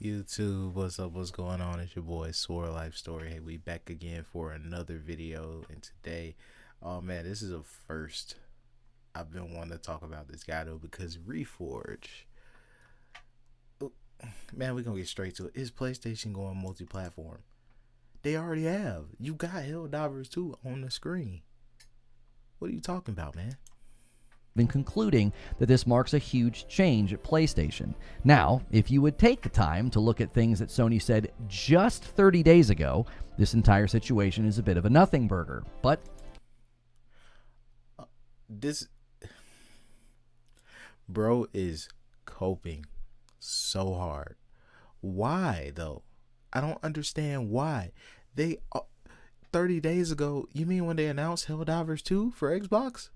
YouTube, what's up? What's going on? It's your boy SoraLifeStory. Hey, we back again for another video, and today, oh man, this is a first. I've been wanting to talk about this guy though because Reforge. Man, we're gonna get straight to it. Is PlayStation going multi-platform? They already have. You got Helldivers 2 on the screen. What are you talking about, man? Been concluding that this marks a huge change at PlayStation. Now, if you would take the time to look at things that Sony said just 30 days ago, this entire situation is a bit of a nothing burger. But this bro is coping so hard. Why though? I don't understand why. They 30 days ago, you mean when they announced Helldivers 2 for Xbox?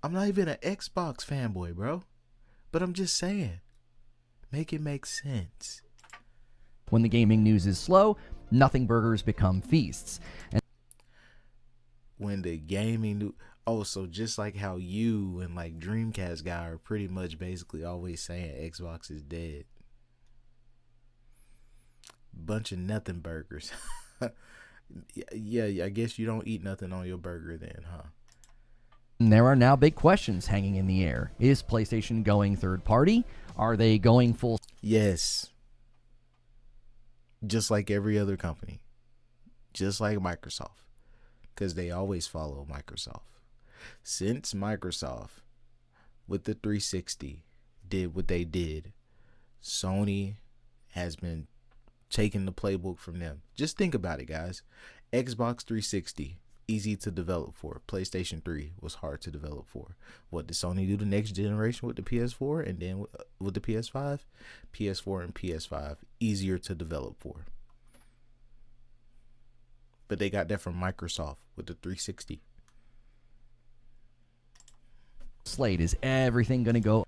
I'm not even an Xbox fanboy, bro. But I'm just saying, make it make sense. When the gaming news is slow, nothing burgers become feasts. And when the gaming news, so just like how you and like Dreamcast guy are pretty much basically always saying Xbox is dead. Bunch of nothing burgers. Yeah, I guess you don't eat nothing on your burger then, huh? There are now big questions hanging in the air. Is PlayStation going third party? Are they going full? Yes. Just like every other company. Just like Microsoft. Because they always follow Microsoft. Since Microsoft, with the 360, did what they did, Sony has been taking the playbook from them. Just think about it, guys. Xbox 360. Easy to develop for. PlayStation 3 was hard to develop for. What did Sony do the next generation with the PS4 and then with the PS5? PS4 and PS5 easier to develop for. But they got that from Microsoft with the 360. Slate, is everything going to go?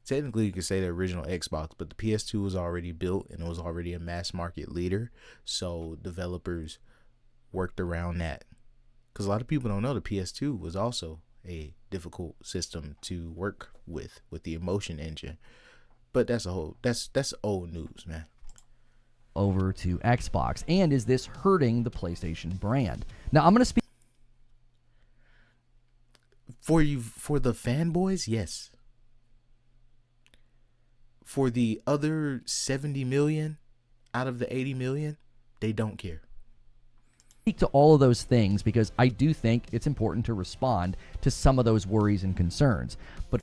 Technically, you could say the original Xbox, but the PS2 was already built and it was already a mass market leader. So developers worked around that. Because a lot of people don't know the PS2 was also a difficult system to work with the emotion engine. But that's old news, man. Over to Xbox, and is this hurting the PlayStation brand? Now, I'm going to speak for the fanboys, yes. For the other 70 million out of the 80 million, they don't care. To all of those things because I do think it's important to respond to some of those worries and concerns. But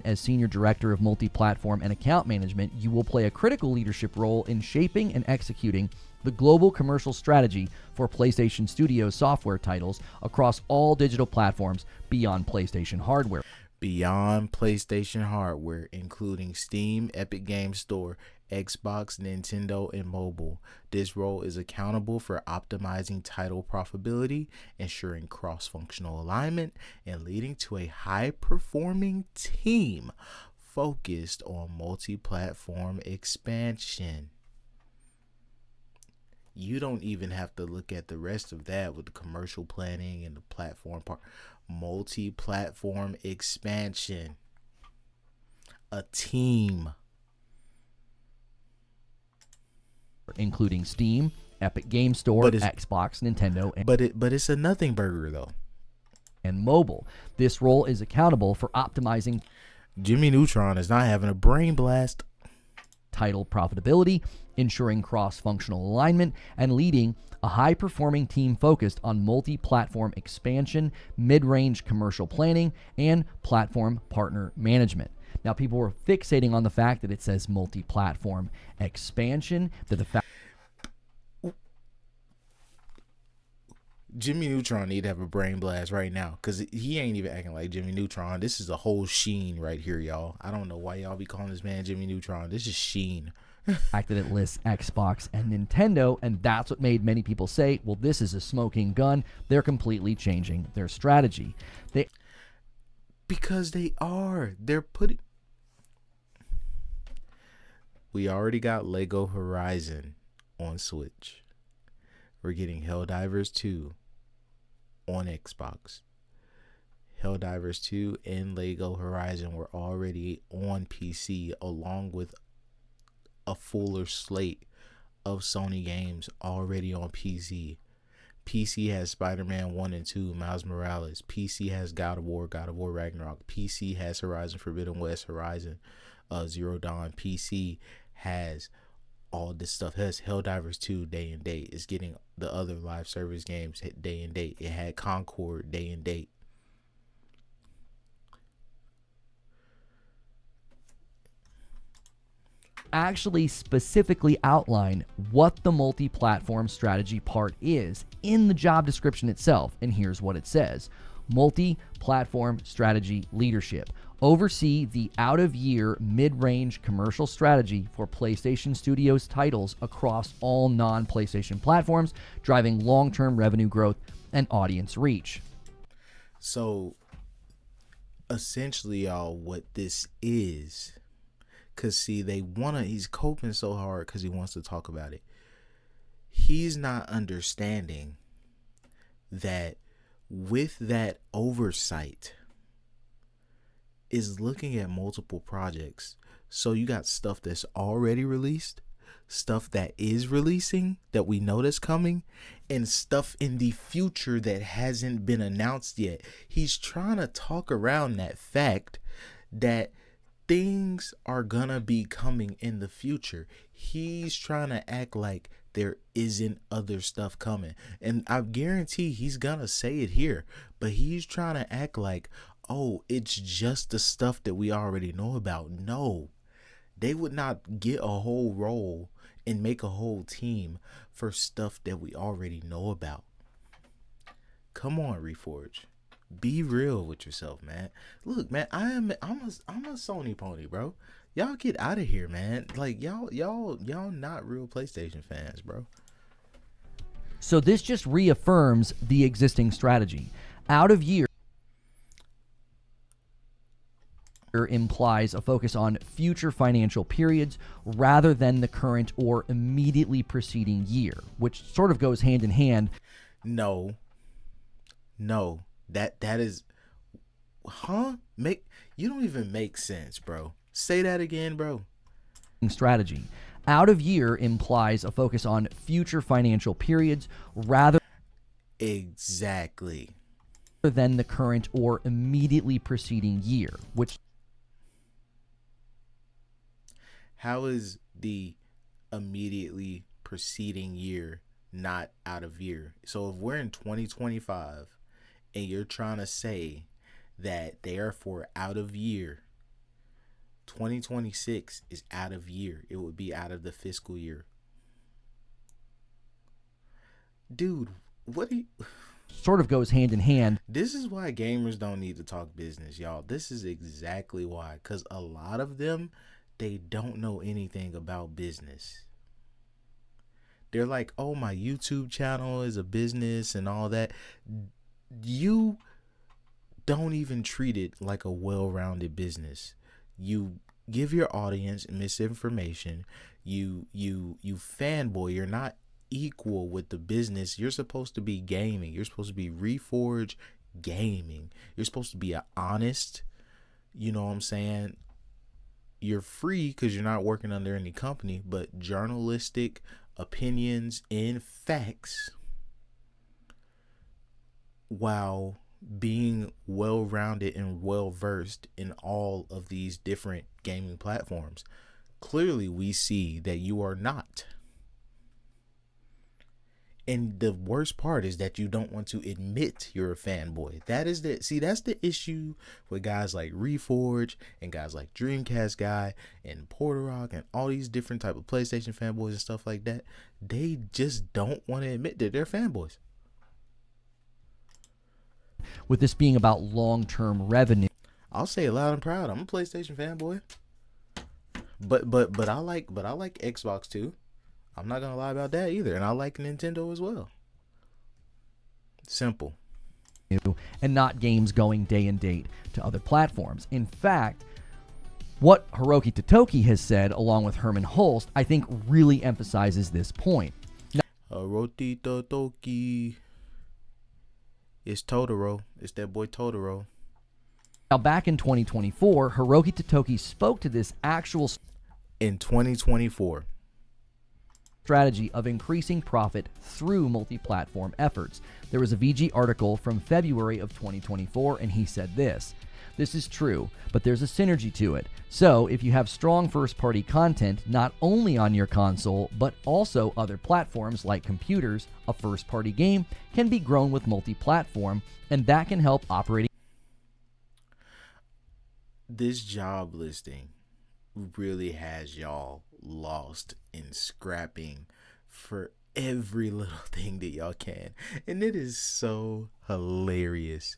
as Senior Director of Multi-Platform and Account Management, you will play a critical leadership role in shaping and executing the global commercial strategy for PlayStation Studios software titles across all digital platforms beyond PlayStation hardware. Beyond PlayStation hardware, including Steam, Epic Games Store, Xbox, Nintendo, and mobile. This role is accountable for optimizing title profitability, ensuring cross-functional alignment, and leading to a high-performing team focused on multi-platform expansion. You don't even have to look at the rest of that with the commercial planning and the platform part. Multi-platform expansion. A team. Including Steam, Epic Games Store, Xbox, Nintendo, and but it's a nothing burger though. And mobile. This role is accountable for optimizing. Jimmy Neutron is not having a brain blast. Title profitability, ensuring cross-functional alignment, and leading a high-performing team focused on multi-platform expansion, mid-range commercial planning, and platform partner management. Now, people were fixating on the fact that it says multi-platform expansion, that the fact Jimmy Neutron need to have a brain blast right now because he ain't even acting like Jimmy Neutron. This is a whole Sheen right here, y'all. I don't know why y'all be calling this man Jimmy Neutron. This is Sheen. fact that it lists Xbox and Nintendo, and that's what made many people say, well, this is a smoking gun. They're completely changing their strategy. Because they are. They're putting... We already got Lego Horizon on Switch. We're getting Helldivers 2 on Xbox. Helldivers 2 and Lego Horizon were already on PC along with a fuller slate of Sony games already on PC. PC has Spider-Man 1 and 2, Miles Morales. PC has God of War Ragnarok. PC has Horizon Forbidden West, Horizon Zero Dawn. PC has all this stuff. It has Helldivers 2 day and date. It's getting the other live service games day and date. It had Concord day and date. Actually specifically outline what the multi-platform strategy part is in the job description itself. And here's what it says. Multi-platform strategy leadership. Oversee the out-of-year mid-range commercial strategy for PlayStation Studios titles across all non-PlayStation platforms, driving long-term revenue growth and audience reach. So essentially, y'all, what this is, because see, he's coping so hard because he wants to talk about it. He's not understanding that with that oversight is looking at multiple projects. So you got stuff that's already released, stuff that is releasing that we know that's coming, and stuff in the future that hasn't been announced yet. He's trying to talk around that fact that things are gonna be coming in the future. He's trying to act like there isn't other stuff coming. And I guarantee he's gonna say it here, but he's trying to act like, oh, it's just the stuff that we already know about. No, they would not get a whole role and make a whole team for stuff that we already know about. Come on, Reforge. Be real with yourself, man. Look, man, I'm a Sony pony, bro. Y'all get out of here, man. Like y'all not real PlayStation fans, bro. So this just reaffirms the existing strategy. Out of year implies a focus on future financial periods rather than the current or immediately preceding year, which sort of goes hand in hand. No. That is, you don't even make sense, bro. Say that again, bro. Strategy. Out of year implies a focus on future financial periods rather exactly than the current or immediately preceding year, which how is the immediately preceding year not out of year? So if we're in 2025 and you're trying to say that therefore out of year, 2026 is out of year, it would be out of the fiscal year. Dude, what do you... sort of goes hand in hand. This is why gamers don't need to talk business, y'all. This is exactly why. Because a lot of them, they don't know anything about business. They're like, oh, my YouTube channel is a business and all that. You don't even treat it like a well-rounded business. You give your audience misinformation. You fanboy. You're not equal with the business. You're supposed to be gaming. You're supposed to be Reforge gaming. You're supposed to be an honest, you know what I'm saying? You're free because you're not working under any company, but journalistic opinions and facts while being well-rounded and well-versed in all of these different gaming platforms. Clearly, we see that you are not. And the worst part is that you don't want to admit you're a fanboy. That's the issue with guys like Reforge and guys like Dreamcast Guy and Portorock and all these different type of PlayStation fanboys and stuff like that. They just don't want to admit that they're fanboys. With this being about long-term revenue, I'll say it loud and proud. I'm a PlayStation fanboy. But I like Xbox too. I'm not gonna lie about that either, and I like Nintendo as well. Simple. and not games going day and date to other platforms. In fact, what Hiroki Totoki has said, along with Herman Hulst, I think really emphasizes this point. Hiroki Totoki. It's Totoro. It's that boy Totoro. Now, back in 2024, Hiroki Totoki spoke to this actual In 2024, strategy of increasing profit through multi-platform efforts. There was a VG article from February of 2024, and he said this. This is true, but there's a synergy to it. So if you have strong first-party content, not only on your console, but also other platforms like computers, a first-party game can be grown with multi-platform, and that can help operating. this job listing really has y'all lost in scrapping for every little thing that y'all can. And it is so hilarious.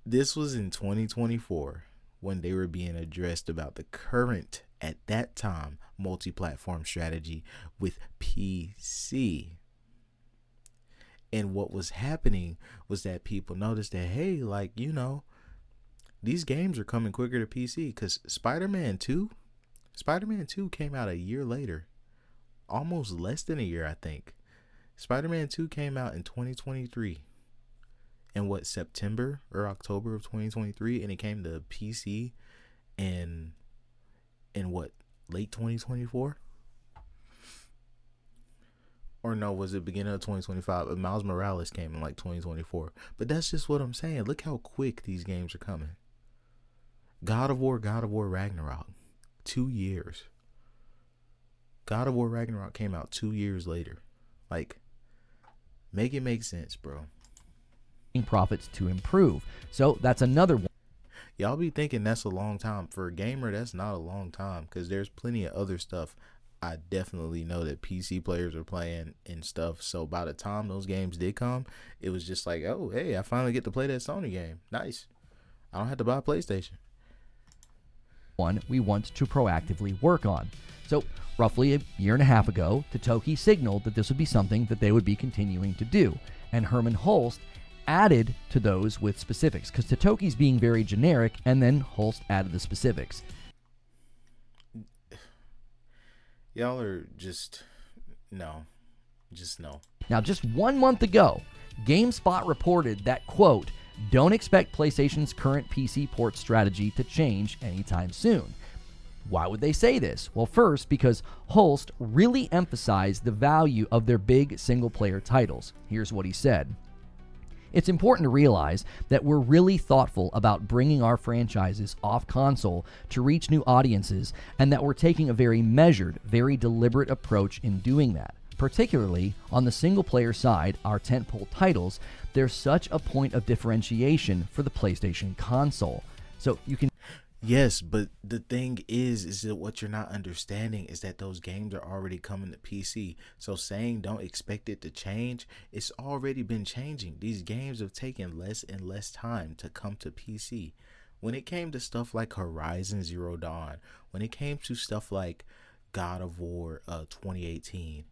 This was in 2024 when they were being addressed about the current, at that time, multi-platform strategy with PC. And what was happening was that people noticed that, hey, like, these games are coming quicker to PC, because Spider-Man 2 came out a year later. Almost less than a year, I think. Spider-Man 2 came out in 2023. In September or October of 2023, and it came to PC in late 2024? Or no, was it beginning of 2025? Miles Morales came in like 2024. But that's just what I'm saying. Look how quick these games are coming. God of War Ragnarok. 2 years. God of War Ragnarok came out 2 years later. Like, make it make sense, bro. Profits to improve. So that's another one. Y'all be thinking that's a long time. For a gamer, that's not a long time, because there's plenty of other stuff I definitely know that PC players are playing and stuff. So by the time those games did come, it was just like, oh, hey, I finally get to play that Sony game. Nice. I don't have to buy a PlayStation. One we want to proactively work on. So roughly a year and a half ago, Totoki signaled that this would be something that they would be continuing to do. And Herman Hulst added to those with specifics, because Totoki's being very generic, and then Holst added the specifics. Y'all are just no. Now, just 1 month ago, GameSpot reported that, quote, don't expect PlayStation's current PC port strategy to change anytime soon. Why would they say this? Well, first, because Holst really emphasized the value of their big single-player titles. Here's what he said. It's important to realize that we're really thoughtful about bringing our franchises off console to reach new audiences, and that we're taking a very measured, very deliberate approach in doing that. Particularly on the single-player side, our tentpole titles, there's such a point of differentiation for the PlayStation console. So you can... Yes, but the thing is that what you're not understanding is that those games are already coming to PC. So saying don't expect it to change, it's already been changing. These games have taken less and less time to come to PC. When it came to stuff like Horizon Zero Dawn, when it came to stuff like God of War 2018,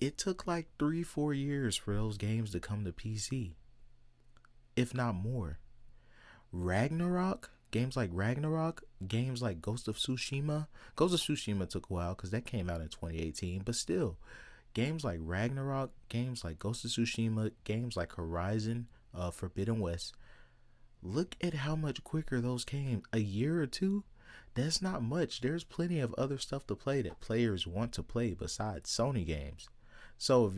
it took like 3-4 years for those games to come to PC, if not more. Games like Ragnarok, games like Ghost of Tsushima took a while because that came out in 2018, but still, games like Ragnarok, games like Ghost of Tsushima, games like Horizon Forbidden West, look at how much quicker those came. A year or two, that's not much. There's plenty of other stuff to play that players want to play besides Sony games. So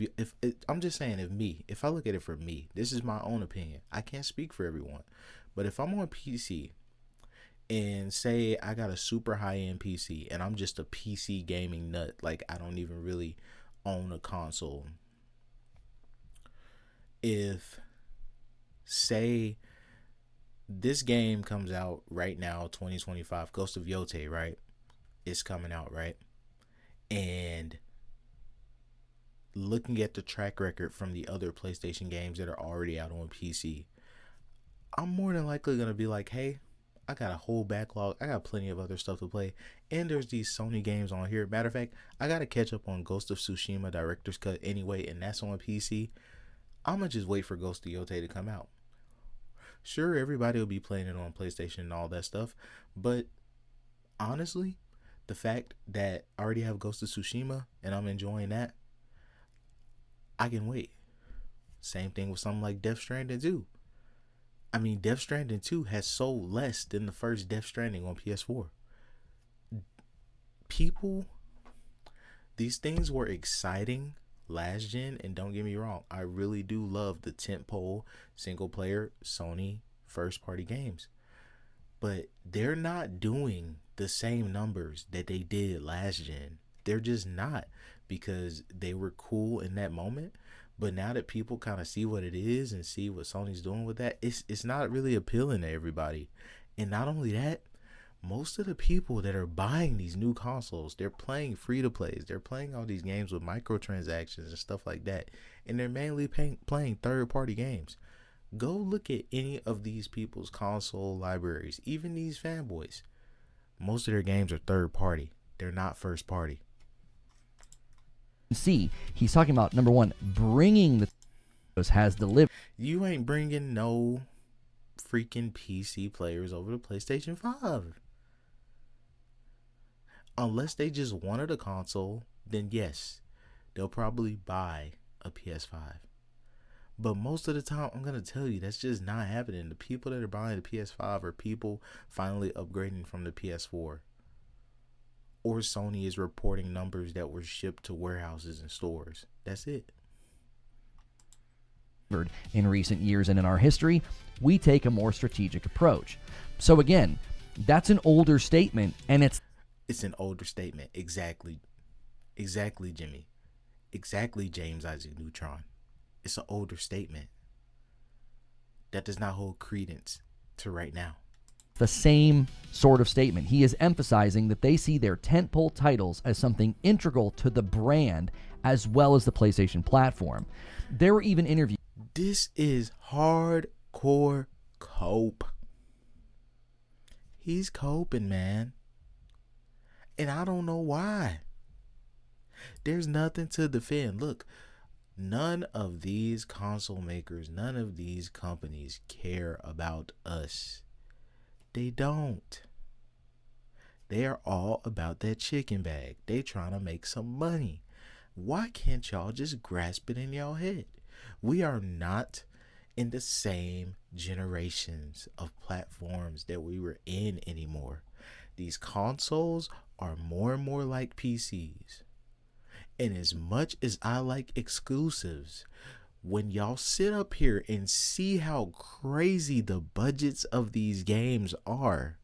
I'm just saying, if I look at it for me, this is my own opinion. I can't speak for everyone, but if I'm on PC and say I got a super high-end PC and I'm just a PC gaming nut, like I don't even really own a console. If, say, this game comes out right now, 2025, Ghost of Yotei, right? It's coming out, right? And looking at the track record from the other PlayStation games that are already out on PC, I'm more than likely going to be like, hey, I got a whole backlog. I got plenty of other stuff to play. And there's these Sony games on here. Matter of fact, I got to catch up on Ghost of Tsushima Director's Cut anyway, and that's on PC. I'm going to just wait for Ghost of Yotei to come out. Sure, everybody will be playing it on PlayStation and all that stuff, but honestly, the fact that I already have Ghost of Tsushima and I'm enjoying that, I can wait. Same thing with something like Death Stranding 2. I mean, Death Stranding 2 has sold less than the first Death Stranding on PS4. people, these things were exciting last gen, and don't get me wrong, I really do love the tentpole single player Sony first party games, but they're not doing the same numbers that they did last gen. They're just not, because they were cool in that moment, but now that people kind of see what it is and see what Sony's doing with that, it's not really appealing to everybody. And not only that, most of the people that are buying these new consoles, they're playing free to plays. They're playing all these games with microtransactions and stuff like that, and they're mainly playing third party games. Go look at any of these people's console libraries, even these fanboys. Most of their games are third party. They're not first party. See, he's talking about, number one, bringing the has delivered. You ain't bringing no freaking PC players over to PlayStation 5. Unless they just wanted a console, then yes, they'll probably buy a PS5. But most of the time, I'm going to tell you, that's just not happening. The people that are buying the PS5 are people finally upgrading from the PS4. Or Sony is reporting numbers that were shipped to warehouses and stores. That's it. In recent years and in our history, we take a more strategic approach. So again, that's an older statement, and it's an older statement. Exactly, Jimmy. Exactly, James Isaac Neutron. It's an older statement. That does not hold credence to right now. The same sort of statement. He is emphasizing that they see their tentpole titles as something integral to the brand as well as the PlayStation platform. There were even interviews. This is hardcore cope. He's coping, man. And I don't know why. There's nothing to defend. Look, none of these console makers, none of these companies care about us. They don't. They are all about that chicken bag. They trying to make some money. Why can't y'all just grasp it in y'all head? We are not in the same generations of platforms that we were in anymore. These consoles are more and more like PCs. And as much as I like exclusives, when y'all sit up here and see how crazy the budgets of these games are,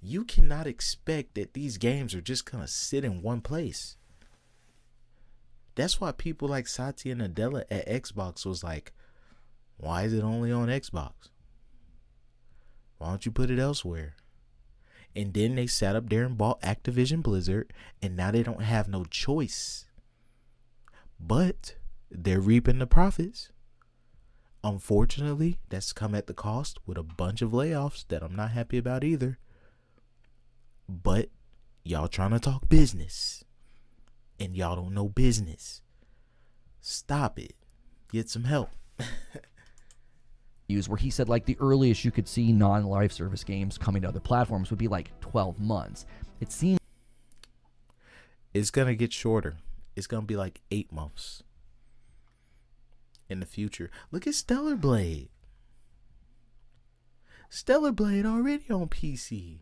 you cannot expect that these games are just gonna sit in one place. That's why people like Satya Nadella at Xbox was like, why is it only on Xbox? Why don't you put it elsewhere? And then they sat up there and bought Activision Blizzard, and now they don't have no choice. But they're reaping the profits. Unfortunately, that's come at the cost with a bunch of layoffs that I'm not happy about either. But y'all trying to talk business, and y'all don't know business. Stop it. Get some help. Where he said like the earliest you could see non-live service games coming to other platforms would be like 12 months. It seems it's going to get shorter. It's going to be like 8 months in the future. Look at Stellar Blade. Stellar Blade already on PC.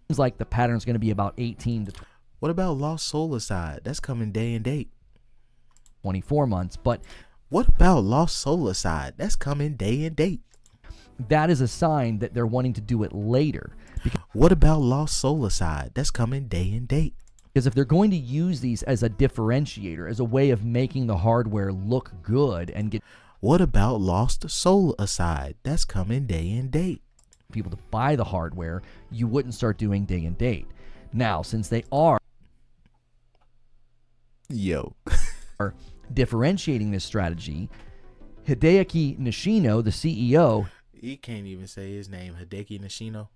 Seems like the pattern's going to be about 18 to 20. What about Lost Soul Aside? That's coming day and date. 24 months, but what about Lost Soul Aside? That's coming day and date. That is a sign that they're wanting to do it later. What about Lost Soul Aside? That's coming day and date. Because if they're going to use these as a differentiator, as a way of making the hardware look good and get what about Lost Soul Aside? That's coming day and date. People to buy the hardware, you wouldn't start doing day and date. Now, since they are differentiating this strategy, Hideaki Nishino, the CEO, he can't even say his name, Hideki Nishino,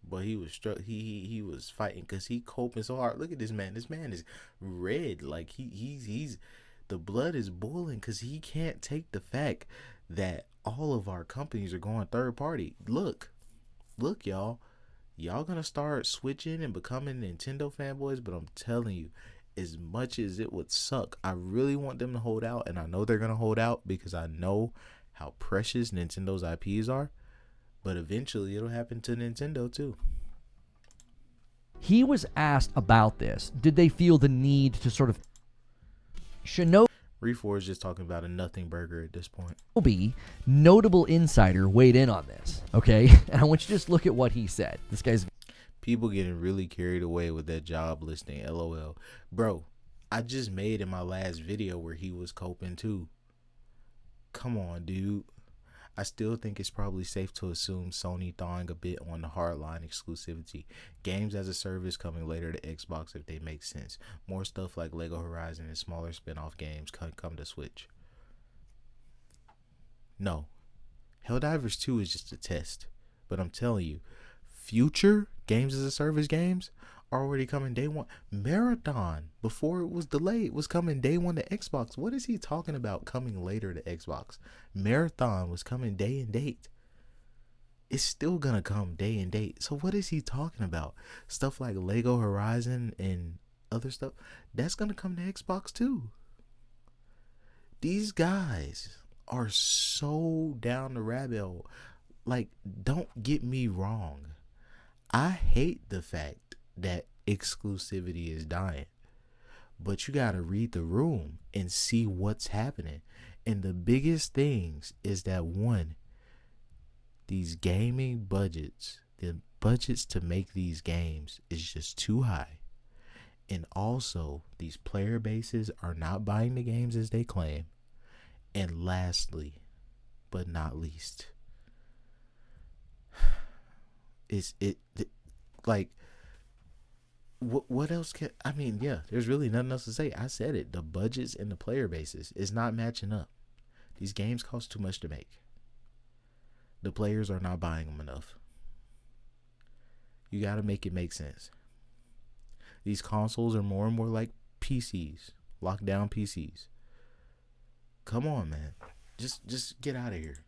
but he was he was fighting because he coping so hard. Look at this man. This man is red, like he's the blood is boiling because he can't take the fact that all of our companies are going third party. Look y'all gonna start switching and becoming Nintendo fanboys, but I'm telling you, as much as it would suck, I really want them to hold out, and I know they're going to hold out because I know how precious Nintendo's IPs are, But eventually it'll happen to Nintendo too. He was asked about this. Did they feel the need to sort of Reforge just talking about a nothing burger at this point. Shinobi, notable insider, weighed in on this, okay? And I want you to just look at what he said. This guy's People getting really carried away with that job listing, LOL. Bro, I just made in my last video where he was coping too. Come on, dude. I still think it's probably safe to assume Sony thawing a bit on the hardline exclusivity. Games as a service coming later to Xbox if they make sense. More stuff like Lego Horizon and smaller spin-off games can come to Switch. No. Helldivers 2 is just a test. But I'm telling you, future games as a service games are already coming day one. Marathon, before it was delayed, was coming day one to Xbox. What is he talking about coming later to Xbox? Marathon was coming day and date. It's still gonna come day and date. So what is he talking about? Stuff like Lego Horizon and other stuff, that's gonna come to Xbox too. These guys are so down the rabbit hole. Like, don't get me wrong. I hate the fact that exclusivity is dying, but you got to read the room and see what's happening. And the biggest things is that, one, these gaming budgets, the budgets to make these games is just too high. And also, these player bases are not buying the games as they claim. And lastly, but not least, what else can I mean? Yeah, there's really nothing else to say. I said it. The budgets and the player bases is not matching up. These games cost too much to make. The players are not buying them enough. You got to make it make sense. These consoles are more and more like PCs, lockdown PCs. Come on, man. Just get out of here.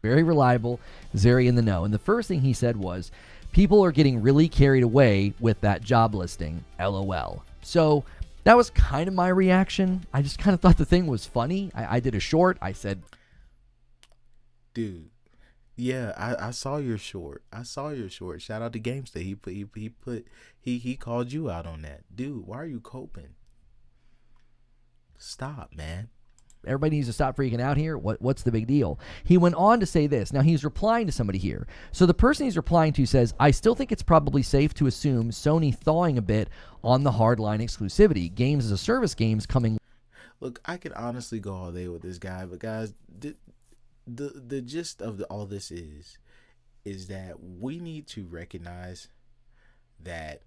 very reliable, very in the know. And the first thing he said was, people are getting really carried away with that job listing, LOL. So that was kind of my reaction. I just kind of thought the thing was funny. I did a short. I said, dude, yeah, I saw your short. Shout out to GameStay. He called you out on that. Dude, why are you coping? Stop, man. everybody needs to stop freaking out here. What's the big deal? He went on to say this. Now, he's replying to somebody here. So the person he's replying to says, I still think it's probably safe to assume Sony thawing a bit on the hardline exclusivity. Games as a service games coming. Look, I could honestly go all day with this guy, but guys, the gist of all this is that we need to recognize that,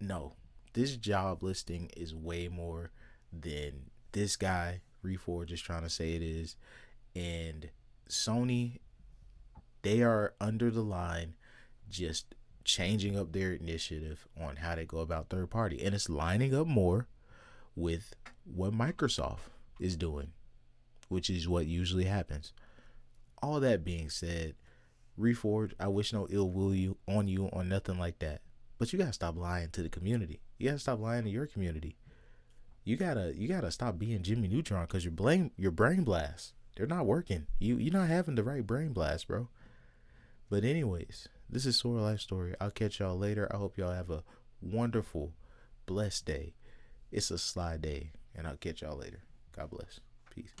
no, this job listing is way more than this guy Reforge is trying to say it is. And Sony, they are under the line just changing up their initiative on how they go about third party, and it's lining up more with what Microsoft is doing, which is what usually happens. All that being said, Reforge, I wish no ill will on nothing like that, but you gotta stop lying to the community. You gotta stop lying to your community. You gotta stop being Jimmy Neutron, because your brain blasts, they're not working. You're not having the right brain blast, bro. But anyways, this is SoraLifeStory. I'll catch y'all later. I hope y'all have a wonderful, blessed day. It's a sly day, and I'll catch y'all later. God bless. Peace.